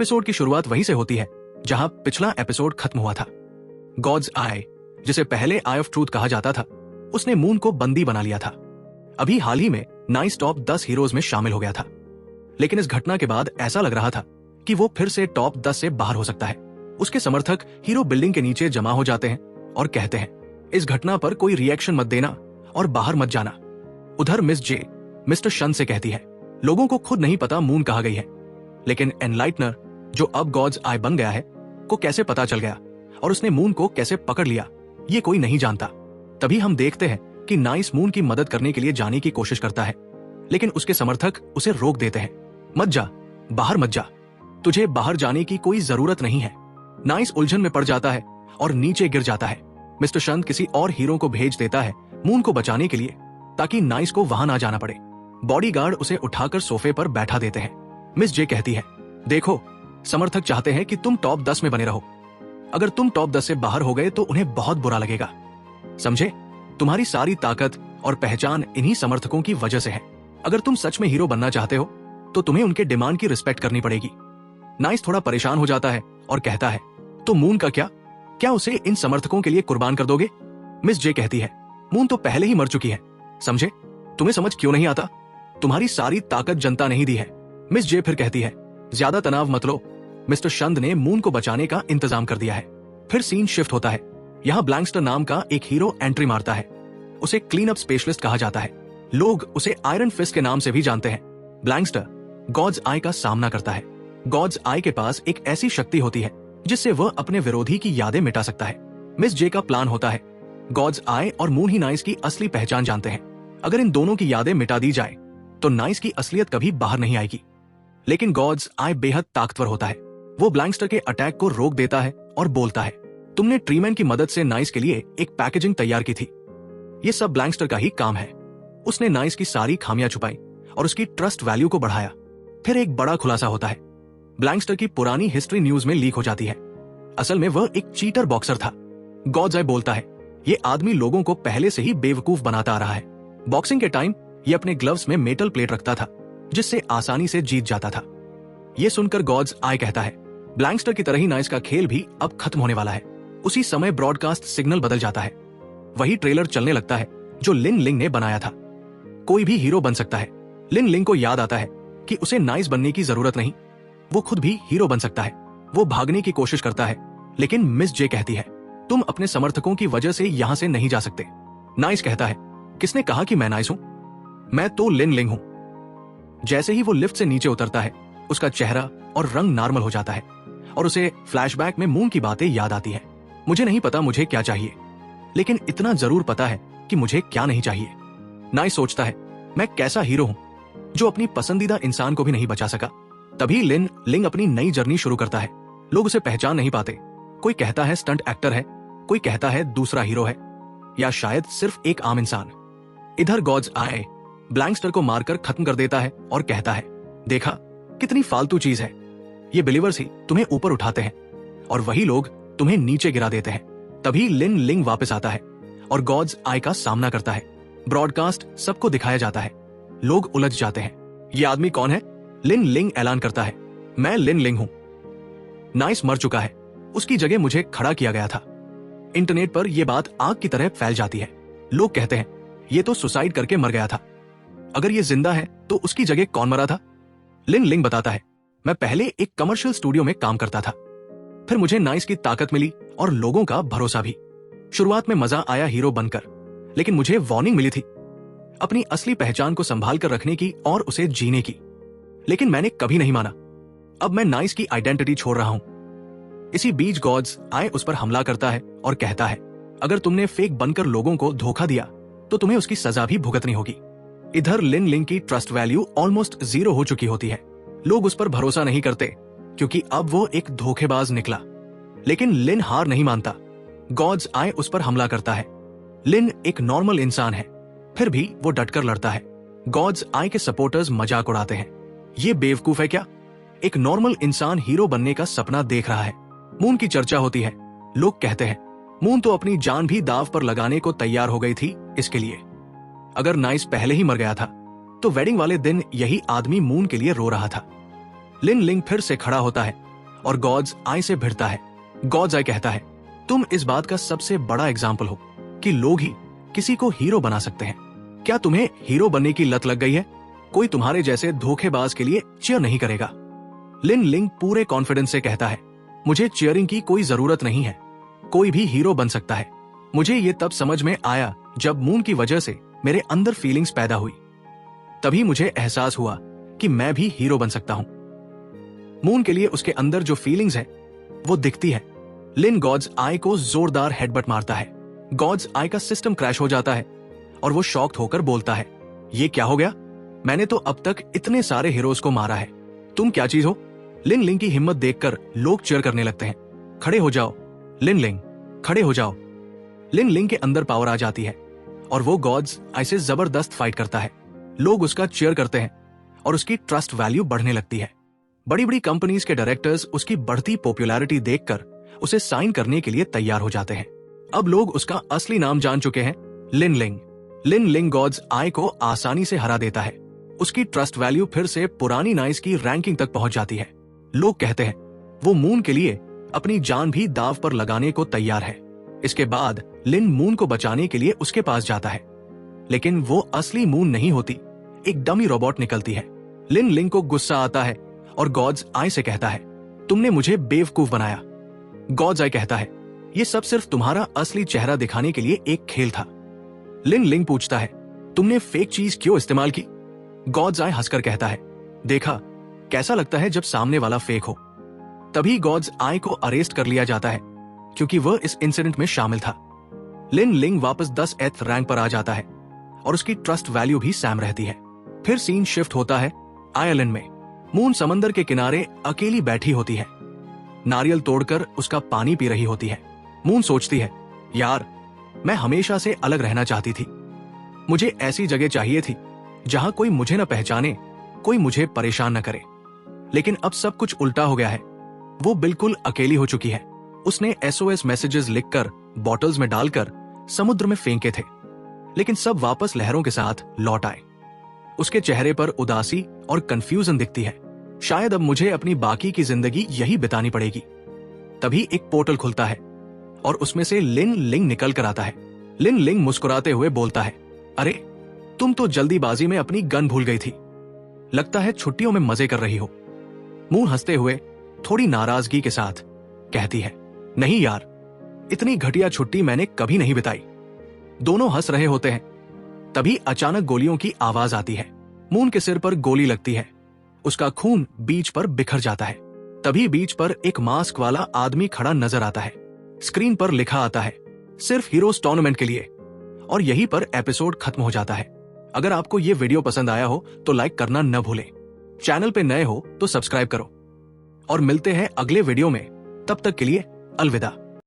Episode की शुरुआत वहीं से होती है जहां पिछला एपिसोड खत्म हुआ था। गॉड्स आई, जिसे पहले आई ऑफ ट्रूथ कहा जाता था, उसने मून को बंदी बना लिया था। अभी हाल ही में नाइस टॉप 10 हीरोज में शामिल हो गया था, लेकिन इस घटना के बाद ऐसा लग रहा था कि वो फिर से टॉप 10 से बाहर हो सकता है। उसके समर्थक हीरो बिल्डिंग के नीचे जमा हो जाते हैं और कहते हैं, इस घटना पर कोई रिएक्शन मत देना और बाहर मत जाना। उधर मिस जे मिस्टर शन से कहती है, लोगों को खुद नहीं पता मून कहाँ गई है, लेकिन एनलाइटनर, जो अब गॉड्स आई बन गया है, को कैसे पता चल गया और उसने मून को कैसे पकड़ लिया, ये कोई नहीं जानता। तभी हम देखते हैं कि नाइस मून की मदद करने के लिए जाने की कोशिश करता है, लेकिन उसके समर्थक उसे रोक देते हैं। मत जा, बाहर मत जा, तुझे बाहर जाने की कोई जरूरत नहीं है। नाइस उलझन में पड़ जाता है और नीचे गिर जाता है। मिस्टर शन किसी और हीरो को भेज देता है मून को बचाने के लिए, ताकि नाइस को वहां ना जाना पड़े। बॉडीगार्ड उसे उठाकर सोफे पर बैठा देते हैं। मिस जे कहती है, देखो, समर्थक चाहते हैं कि तुम टॉप 10 में बने रहो। अगर तुम टॉप 10 से बाहर हो गए तो उन्हें बहुत बुरा लगेगा। समझे, तुम्हारी सारी ताकत और पहचान इन्हीं समर्थकों की वजह से है। अगर तुम सच में हीरो बनना चाहते हो तो तुम्हें उनके डिमांड की रिस्पेक्ट करनी पड़ेगी। नाइस थोड़ा परेशान हो जाता है और कहता है, तो मून का क्या उसे इन समर्थकों के लिए कुर्बान कर दोगे? मिस जे कहती है, मून तो पहले ही मर चुकी है, समझे? तुम्हें समझ क्यों नहीं आता? तुम्हारी सारी ताकत जनता नहीं दी है। मिस जे फिर कहती है, ज्यादा तनाव मत लो, मिस्टर शंद ने मून को बचाने का इंतजाम कर दिया है। फिर सीन शिफ्ट होता है। यहाँ ब्लैंकस्टर नाम का एक हीरो एंट्री मारता है। उसे क्लीन अप स्पेशलिस्ट कहा जाता है। लोग उसे आयरन फिस्ट के नाम से भी जानते हैं। ब्लैंकस्टर गॉड्स आई का सामना करता है। गॉड्स आई के पास एक ऐसी शक्ति होती है जिससे वह अपने विरोधी की यादें मिटा सकता है। मिस जे का प्लान होता है, गॉड्स आई और मून ही नाइस की असली पहचान जानते हैं। अगर इन दोनों की यादें मिटा दी जाए तो नाइस की असलियत कभी बाहर नहीं आएगी। लेकिन गॉड्स आई बेहद ताकतवर होता है। वो ब्लैंकस्टर के अटैक को रोक देता है और बोलता है, तुमने ट्रीमैन की मदद से नाइस के लिए एक पैकेजिंग तैयार की थी। ये सब ब्लैंकस्टर का ही काम है। उसने नाइस की सारी खामियां छुपाई और उसकी ट्रस्ट वैल्यू को बढ़ाया। फिर एक बड़ा खुलासा होता है। ब्लैंकस्टर की पुरानी हिस्ट्री न्यूज में लीक हो जाती है। असल में वह एक चीटर बॉक्सर था। गॉड्स आई बोलता है, ये आदमी लोगों को पहले से ही बेवकूफ बनाता आ रहा है। बॉक्सिंग के टाइम ये अपने ग्लव्स में मेटल प्लेट रखता था, जिससे आसानी से जीत जाता था। ये सुनकर गॉड्स आई कहता है, ब्लैंकस्टर की तरह ही नाइस का खेल भी अब खत्म होने वाला है। उसी समय ब्रॉडकास्ट सिग्नल बदल जाता है। वही ट्रेलर चलने लगता है जो लिन लिंग ने बनाया था। कोई भी हीरो बन सकता है। लिन लिंग को याद आता है कि उसे नाइस बनने की जरूरत नहीं, वो खुद भी हीरो बन सकता है। वो भागने की कोशिश करता है, लेकिन मिस जे कहती है, तुम अपने समर्थकों की वजह से यहां से नहीं जा सकते। नाइस कहता है, किसने कहा कि मैं नाइस हूं? मैं तो लिन लिंग हूं। जैसे ही वो लिफ्ट से नीचे उतरता है, उसका चेहरा और रंग नॉर्मल हो जाता है और उसे फ्लैशबैक में मून की बातें याद आती हैं। मुझे नहीं पता मुझे क्या चाहिए, लेकिन इतना जरूर पता है कि मुझे क्या नहीं चाहिए। नाइस सोचता है, मैं कैसा हीरो हूं जो अपनी पसंदीदा इंसान को भी नहीं बचा सका। तभी लिन लिंग अपनी नई जर्नी शुरू करता है। लोग उसे पहचान नहीं पाते। कोई कहता है स्टंट एक्टर है, कोई कहता है दूसरा हीरो है, या शायद सिर्फ एक आम इंसान। इधर गॉड्स आई ब्लैंकस्टर को मारकर खत्म कर देता है और कहता है, देखा कितनी फालतू चीज है। ये बिलीवर्स ही तुम्हें ऊपर उठाते हैं और वही लोग तुम्हें नीचे गिरा देते हैं। तभी लिन लिंग वापस आता है और गॉड्स आई का सामना करता है। ब्रॉडकास्ट सबको दिखाया जाता है। लोग उलझ जाते हैं, ये आदमी कौन है? लिन लिंग ऐलान करता है, मैं लिन लिंग हूं। नाइस मर चुका है, उसकी जगह मुझे खड़ा किया गया था। इंटरनेट पर यह बात आग की तरह फैल जाती है। लोग कहते हैं, ये तो सुसाइड करके मर गया था। अगर ये जिंदा है तो उसकी जगह कौन मरा था? लिन लिंग बताता है, मैं पहले एक कमर्शियल स्टूडियो में काम करता था। फिर मुझे नाइस की ताकत मिली और लोगों का भरोसा भी। शुरुआत में मजा आया हीरो बनकर, लेकिन मुझे वार्निंग मिली थी अपनी असली पहचान को संभाल कर रखने की और उसे जीने की। लेकिन मैंने कभी नहीं माना। अब मैं नाइस की आइडेंटिटी छोड़ रहा हूं। इसी बीच गॉड्स आई उस पर हमला करता है और कहता है, अगर तुमने फेक बनकर लोगों को धोखा दिया तो तुम्हें उसकी सजा भी भुगतनी होगी। इधर लिन लिंग की ट्रस्ट वैल्यू ऑलमोस्ट 0 हो चुकी होती है। लोग उस पर भरोसा नहीं करते क्योंकि अब वो एक धोखेबाज निकला। लेकिन लिन हार नहीं मानता। गॉड्स आई उस पर हमला करता है। लिन एक नॉर्मल इंसान है, फिर भी वो डटकर लड़ता है। गॉड्स आई के सपोर्टर्स मजाक उड़ाते हैं, ये बेवकूफ है क्या? एक नॉर्मल इंसान हीरो बनने का सपना देख रहा है। मून की चर्चा होती है। लोग कहते हैं, मून तो अपनी जान भी दाव पर लगाने को तैयार हो गई थी इसके लिए। अगर नाइस पहले ही मर गया था तो वेडिंग वाले दिन यही आदमी मून के लिए रो रहा था। लिन लिंग फिर से खड़ा होता है और गॉड्स आई से भिड़ता है। गॉड्स आई कहता है, तुम इस बात का सबसे बड़ा एग्जाम्पल हो कि लोग ही किसी को हीरो बना सकते हैं। क्या तुम्हें हीरो बनने की लत लग गई है? कोई तुम्हारे जैसे धोखेबाज के लिए चीयर नहीं करेगा। लिन लिंग पूरे कॉन्फिडेंस से कहता है, मुझे चीयरिंग की कोई जरूरत नहीं है, कोई भी हीरो बन सकता है। मुझे ये तब समझ में आया जब मून की वजह से मेरे अंदर फीलिंग्स पैदा हुई। तभी मुझे एहसास हुआ कि मैं भी हीरो बन सकता हूं। मून के लिए उसके अंदर जो फीलिंग्स है वो दिखती है। लिन गॉड्स आई को जोरदार हेडबट मारता है। गॉड्स आई का सिस्टम क्रैश हो जाता है और वो शॉक्ड होकर बोलता है, ये क्या हो गया? मैंने तो अब तक इतने सारे हीरोज को मारा है, तुम क्या चीज हो? लिन लिंग की हिम्मत देखकर लोग चीयर करने लगते हैं। खड़े हो जाओ लिन लिंग, खड़े हो जाओ। लिन लिंग के अंदर पावर आ जाती है और वो गॉड्स आई से जबरदस्त फाइट करता है। लोग उसका चीयर करते हैं और उसकी ट्रस्ट वैल्यू बढ़ने लगती है। बड़ी बड़ी कंपनीज के डायरेक्टर्स उसकी बढ़ती पॉपुलैरिटी देखकर उसे साइन करने के लिए तैयार हो जाते हैं। अब लोग उसका असली नाम जान चुके हैं, लिन लिंग। लिन लिंग गॉड्स आई को आसानी से हरा देता है। उसकी ट्रस्ट वैल्यू फिर से पुरानी नाइस की रैंकिंग तक पहुंच जाती है। लोग कहते हैं वो मून के लिए अपनी जान भी दाव पर लगाने को तैयार है। इसके बाद लिन मून को बचाने के लिए उसके पास जाता है, लेकिन वो असली मून नहीं होती, एक डमी रोबोट निकलती है। लिन लिंग को गुस्सा आता है और गॉड्स आई से कहता है, तुमने मुझे बेवकूफ बनाया। गॉड्स आई कहता है, ये सब सिर्फ तुम्हारा असली चेहरा दिखाने के लिए एक खेल था। लिन लिंग पूछता है, तुमने फेक चीज क्यों इस्तेमाल की? गॉड्स आई हंसकर कहता है, देखा कैसा लगता है जब सामने वाला फेक हो। तभी गॉड्स आई को अरेस्ट कर लिया जाता है क्योंकि वह इस इंसिडेंट में शामिल था। लिन लिंग वापस 10th रैंक पर आ जाता है और उसकी ट्रस्ट वैल्यू भी सैम रहती है। फिर सीन शिफ्ट होता है आयरलैंड में। मून समंदर के किनारे अकेली बैठी होती है, नारियल तोड़कर उसका पानी पी रही होती है। मून सोचती है, यार मैं हमेशा से अलग रहना चाहती थी। मुझे ऐसी जगह चाहिए थी जहां कोई मुझे न पहचाने, कोई मुझे परेशान न करे। लेकिन अब सब कुछ उल्टा हो गया है। वो बिल्कुल अकेली हो चुकी है। उसने SOS मैसेजेस लिखकर बॉटल्स में डालकर समुद्र में फेंके थे, लेकिन सब वापस लहरों के साथ लौट आए। उसके चेहरे पर उदासी और कंफ्यूजन दिखती है। शायद अब मुझे अपनी बाकी की जिंदगी यही बितानी पड़ेगी। तभी एक पोर्टल खुलता है और उसमें से लिन लिंग निकल कर आता है। लिन लिंग मुस्कुराते हुए बोलता है, अरे तुम तो जल्दीबाजी में अपनी गन भूल गई थी, लगता है छुट्टियों में मजे कर रही हो। मून हंसते हुए थोड़ी नाराजगी के साथ कहती है, नहीं यार, इतनी घटिया छुट्टी मैंने कभी नहीं बिताई। दोनों हंस रहे होते हैं, तभी अचानक गोलियों की आवाज आती है। मून के सिर पर गोली लगती है, उसका खून बीच पर बिखर जाता है। तभी बीच पर एक मास्क वाला आदमी खड़ा नजर आता है। स्क्रीन पर लिखा आता है, सिर्फ हीरोज टूर्नामेंट के लिए। और यहीं पर एपिसोड खत्म हो जाता है। अगर आपको ये वीडियो पसंद आया हो तो लाइक करना न भूलें। चैनल पे नए हो तो सब्सक्राइब करो और मिलते हैं अगले वीडियो में। तब तक के लिए अलविदा।